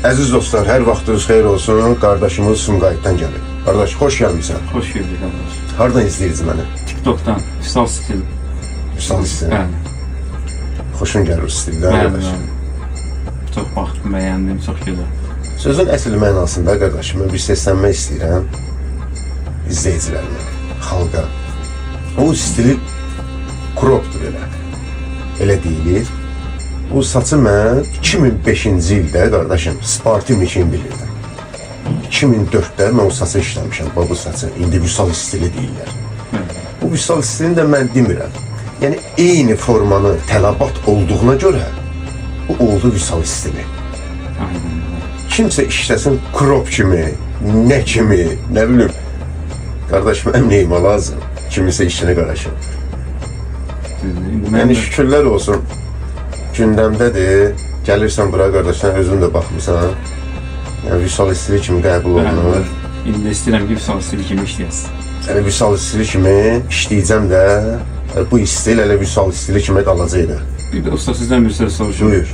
Əziz dostlar, hər vaxtınız xeyir olsun. Qardaşımız Sumqayıtdan gəlir. Qardaş, xoş gəlmişsən. Xoş gördük qardaş. Hardan izləyirsiniz məni? TikTok'dan, Vüsal Stil. Vüsal Stil. Bəli. Xoşun gəlir stildən, qardaş. Bəli. Çox baxdım, bəyəndim, çox gözəl. Sözün əsl mənasında, qardaşım, mən bir səslənmək istəyirəm izləyicilərimə, xalqa. O stili kropdur elə. Elə deyilir. Bu saçı mən 2005-ci ildə, qardaşım, Spartim için bilirdim. 2004-də mən o saçı işləmişəm, bu saçı. İndi Vüsal stili deyirlər. Bu Vüsal stilini də mən demirəm. Yəni, eyni formanı tələbat olduğuna görə bu oldu Vüsal stili. Aynen. Kimsə işləsin krop kimi, nə kimi, nə bilim. Qardaş, mənim neyimə lazım? Kimisə işinə qarışım. Yəni, şükürlər olsun. Gündəmdədir, gəlirsən bura qardaşlar, özün də baxmısan. Yəni, Vüsal stili kimi qəbul olunur. İndi istəyirəm ki, Vüsal Stil kimi işləyəsin. Yəni, Vüsal stili kimi işləyəcəm də, bu stil elə Vüsal stili kimi qalacaqdır. Bir də usta sizdən bir söz soruşum. Buyur.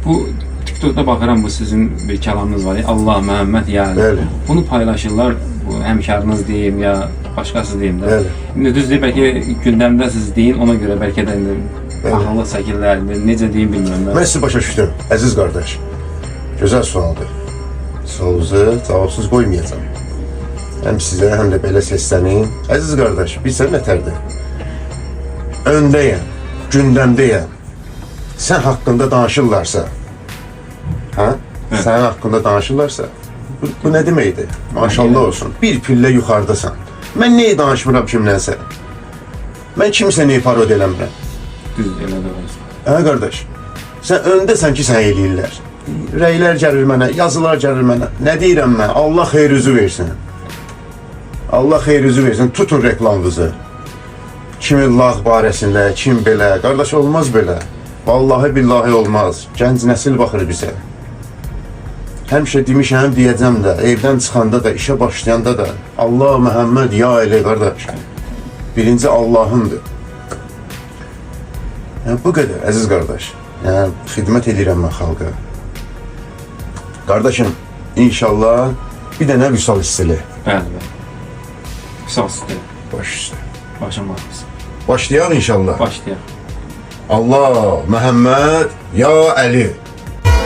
Bu TikTok'da baxıram, bu sizin bir kəlamınız var ya, Allah, Məhəmməd, yəni. Bəli. Bunu paylaşırlar, bu həmkarınız deyim ya, başqası deyim də. Bəli. İndi düzdür, bəlkə gündəmdə siz deyin, ona görə bəlkə də pahalı çəkirlər, necə deyim bilmirəm. Mən sizi başa düşdüm, əziz qardaş. Gözəl sualdır. Sualınızı cavabsız qoymayacağım. Həm sizə, həm də belə səsləneyim. Əziz qardaş, bilsən nətərdir? Öndəyəm, gündəmdəyəm. Sən haqqında danışırlarsa, hə? Sənin haqqında danışırlarsa, bu nə deməkdir? Maşallah olsun, bir pillə yuxarıdasan. Mən neyi danışmıram kimlənsə? Mən kimsə neyi parod eləmirəm? Düz elə də var. Hə qardaş, sən öndəsən ki, sən eləyirlər. Rəylər gəlir mənə, yazılar gəlir mənə. Nə deyirəm mən? Allah xeyrüzü versin. Allah xeyrüzü versin. Tutun reklamınızı. Kimin lağ barəsində, kim belə. Qardaş, olmaz belə. Vallahi billahi olmaz. Gənc nəsil baxır bizə. Həmişə demişəm, deyəcəm də, evdən çıxanda da, işə başlayanda da, Allah, Məhəmməd, ya elə qardaş. Birinci Allahındır. Yəni, bu qədər, əziz qardaş. Yəni, xidmət edirəm mən xalqa. Qardaşım, inşallah bir dənə Vüsal stili. Bəli, bəli. Vüsal Stil. Baş üstə. Başım baxmasın. Başlayaq inşallah. Başlayaq. Allah, Məhəmməd, ya Əli.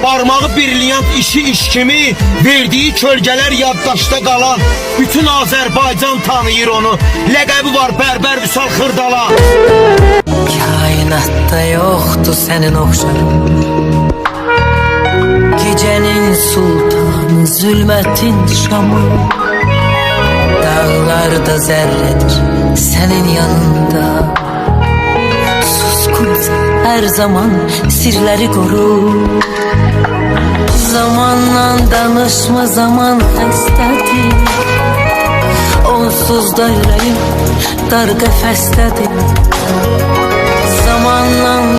Parmağı birliyant işi iş kimi, verdiği kölgeler yaddaşta qalan. Bütün Azərbaycan tanıyır onu. Ləqəbi var Bərbər Vüsal Xırdala. Kainatda yoktu senin oxşarın. Gecenin sultanı, zulmetin şamı. Dağlarda zerredir senin yanında. Suskun her zaman sirleri koru. Zamanla danışma, zaman xəstədir. Onsuz da ürəyim dar qəfəsdədir. Zamanla